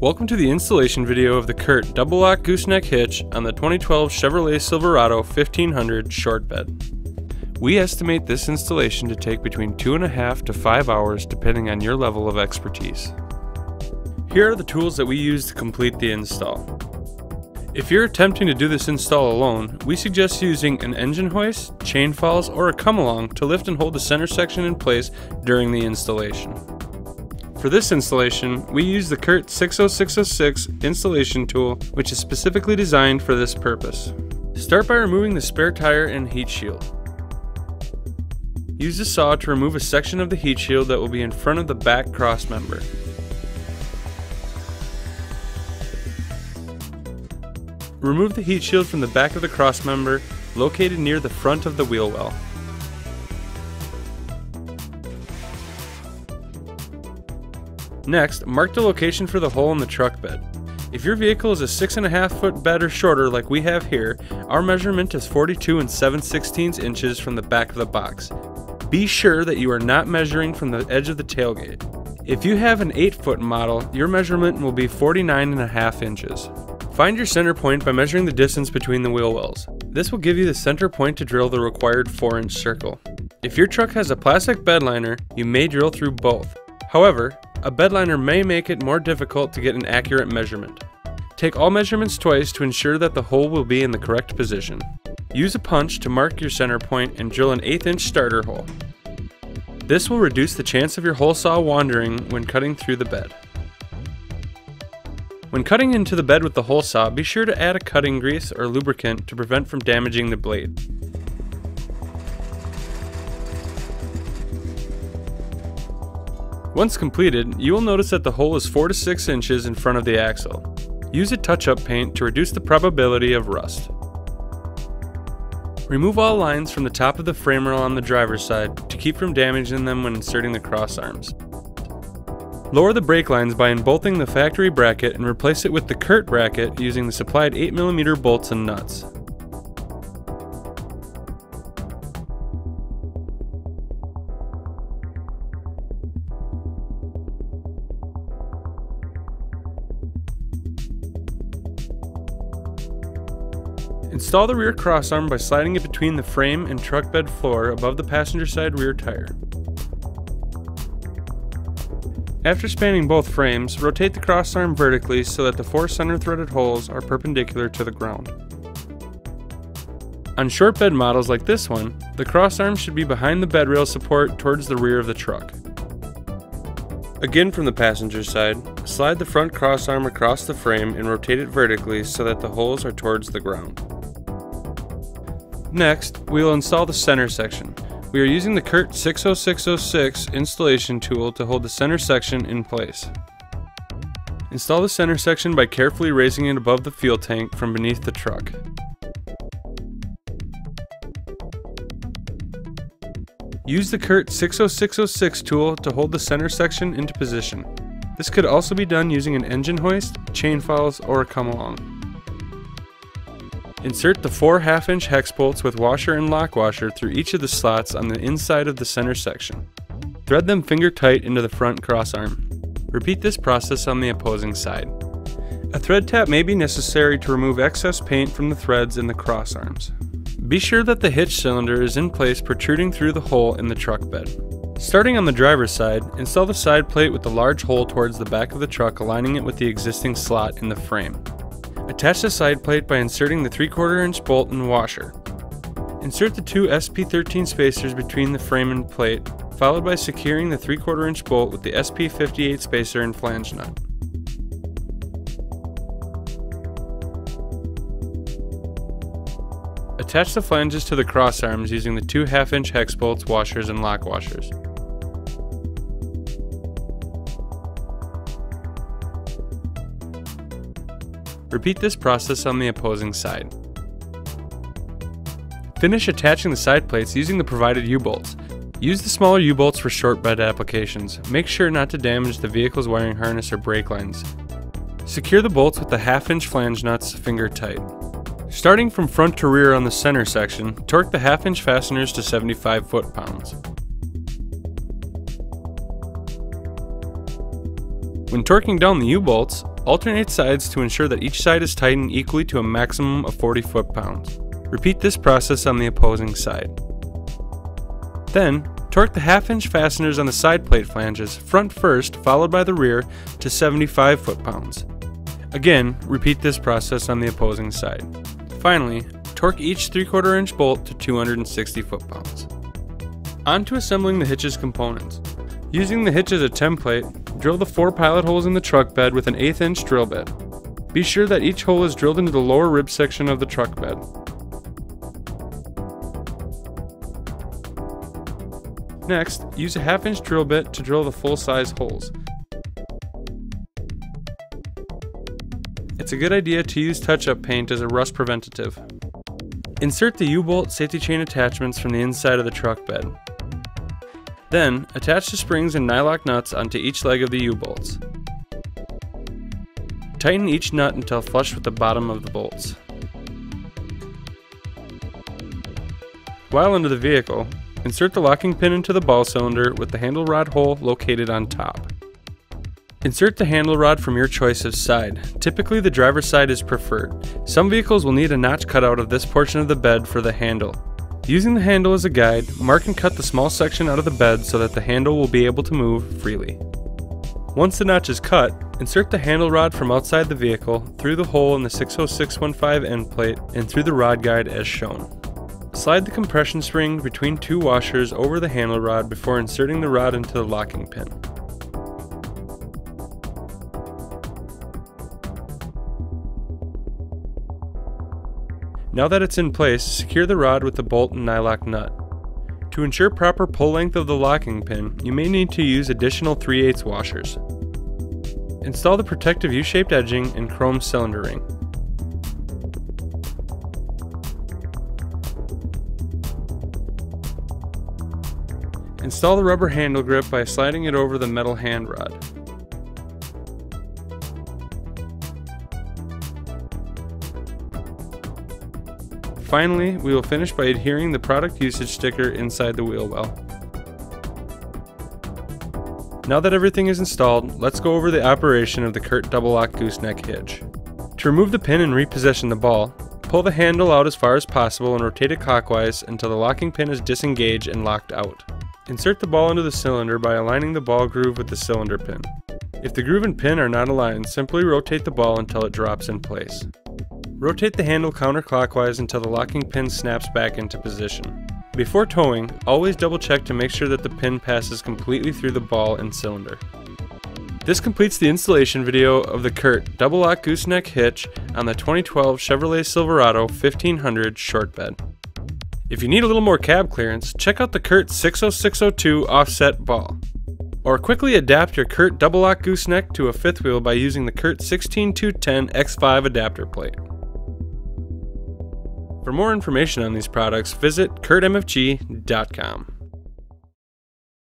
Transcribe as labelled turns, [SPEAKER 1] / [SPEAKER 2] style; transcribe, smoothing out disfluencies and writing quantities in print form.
[SPEAKER 1] Welcome to the installation video of the CURT double lock gooseneck hitch on the 2012 Chevrolet Silverado 1500 short bed. We estimate this installation to take between 2.5 to 5 hours depending on your level of expertise. Here are the tools that we use to complete the install. If you're attempting to do this install alone, we suggest using an engine hoist, chain falls, or a come-along to lift and hold the center section in place during the installation. For this installation, we use the CURT 60606 installation tool, which is specifically designed for this purpose. Start by removing the spare tire and heat shield. Use a saw to remove a section of the heat shield that will be in front of the back cross member. Remove the heat shield from the back of the cross member, located near the front of the wheel well. Next, mark the location for the hole in the truck bed. If your vehicle is a 6.5 foot bed or shorter like we have here, our measurement is 42 7/16 inches from the back of the box. Be sure that you are not measuring from the edge of the tailgate. If you have an 8-foot model, your measurement will be 49.5 inches. Find your center point by measuring the distance between the wheel wells. This will give you the center point to drill the required 4-inch circle. If your truck has a plastic bed liner, you may drill through both. However, a bed liner may make it more difficult to get an accurate measurement. Take all measurements twice to ensure that the hole will be in the correct position. Use a punch to mark your center point and drill an 1/8-inch starter hole. This will reduce the chance of your hole saw wandering when cutting through the bed. When cutting into the bed with the hole saw, be sure to add a cutting grease or lubricant to prevent from damaging the blade. Once completed, you will notice that the hole is 4 to 6 inches in front of the axle. Use a touch-up paint to reduce the probability of rust. Remove all lines from the top of the frame rail on the driver's side to keep from damaging them when inserting the cross arms. Lower the brake lines by unbolting the factory bracket and replace it with the CURT bracket using the supplied 8mm bolts and nuts. Install the rear crossarm by sliding it between the frame and truck bed floor above the passenger side rear tire. After spanning both frames, rotate the crossarm vertically so that the 4 center threaded holes are perpendicular to the ground. On short bed models like this one, the crossarm should be behind the bed rail support towards the rear of the truck. Again, from the passenger side, slide the front crossarm across the frame and rotate it vertically so that the holes are towards the ground. Next, we will install the center section. We are using the CURT 60606 installation tool to hold the center section in place. Install the center section by carefully raising it above the fuel tank from beneath the truck. Use the CURT 60606 tool to hold the center section into position. This could also be done using an engine hoist, chain falls, or a come-along. Insert the 4 1/2-inch hex bolts with washer and lock washer through each of the slots on the inside of the center section. Thread them finger tight into the front crossarm. Repeat this process on the opposing side. A thread tap may be necessary to remove excess paint from the threads in the crossarms. Be sure that the hitch cylinder is in place protruding through the hole in the truck bed. Starting on the driver's side, install the side plate with the large hole towards the back of the truck, aligning it with the existing slot in the frame. Attach the side plate by inserting the 3/4-inch bolt and washer. Insert the 2 SP13 spacers between the frame and plate, followed by securing the 3/4-inch bolt with the SP58 spacer and flange nut. Attach the flanges to the crossarms using the 2 1/2-inch hex bolts, washers, and lock washers. Repeat this process on the opposing side. Finish attaching the side plates using the provided U-bolts. Use the smaller U-bolts for short bed applications. Make sure not to damage the vehicle's wiring harness or brake lines. Secure the bolts with the 1/2-inch flange nuts finger tight. Starting from front to rear on the center section, torque the 1/2-inch fasteners to 75 foot-pounds. When torquing down the U-bolts, alternate sides to ensure that each side is tightened equally to a maximum of 40 foot-pounds. Repeat this process on the opposing side. Then, torque the half-inch fasteners on the side plate flanges, front first followed by the rear, to 75 foot-pounds. Again, repeat this process on the opposing side. Finally, torque each 3/4 inch bolt to 260 foot-pounds. On to assembling the hitch's components. Using the hitch as a template, drill the 4 pilot holes in the truck bed with an 1/8 inch drill bit. Be sure that each hole is drilled into the lower rib section of the truck bed. Next, use a 1/2 inch drill bit to drill the full-size holes. It's a good idea to use touch-up paint as a rust preventative. Insert the U-bolt safety chain attachments from the inside of the truck bed. Then, attach the springs and nylock nuts onto each leg of the U-bolts. Tighten each nut until flush with the bottom of the bolts. While under the vehicle, insert the locking pin into the ball cylinder with the handle rod hole located on top. Insert the handle rod from your choice of side. Typically the driver's side is preferred. Some vehicles will need a notch cut out of this portion of the bed for the handle. Using the handle as a guide, mark and cut the small section out of the bed so that the handle will be able to move freely. Once the notch is cut, insert the handle rod from outside the vehicle through the hole in the 60615 end plate and through the rod guide as shown. Slide the compression spring between 2 washers over the handle rod before inserting the rod into the locking pin. Now that it's in place, secure the rod with the bolt and nylock nut. To ensure proper pull length of the locking pin, you may need to use additional 3/8 washers. Install the protective U-shaped edging and chrome cylinder ring. Install the rubber handle grip by sliding it over the metal hand rod. Finally, we will finish by adhering the product usage sticker inside the wheel well. Now that everything is installed, let's go over the operation of the CURT double lock gooseneck hitch. To remove the pin and reposition the ball, pull the handle out as far as possible and rotate it clockwise until the locking pin is disengaged and locked out. Insert the ball into the cylinder by aligning the ball groove with the cylinder pin. If the groove and pin are not aligned, simply rotate the ball until it drops in place. Rotate the handle counterclockwise until the locking pin snaps back into position. Before towing, always double check to make sure that the pin passes completely through the ball and cylinder. This completes the installation video of the CURT double lock gooseneck hitch on the 2012 Chevrolet Silverado 1500 short bed. If you need a little more cab clearance, check out the CURT 60602 offset ball. Or quickly adapt your CURT double lock gooseneck to a fifth wheel by using the CURT 16210 X5 adapter plate. For more information on these products, visit curtmfg.com.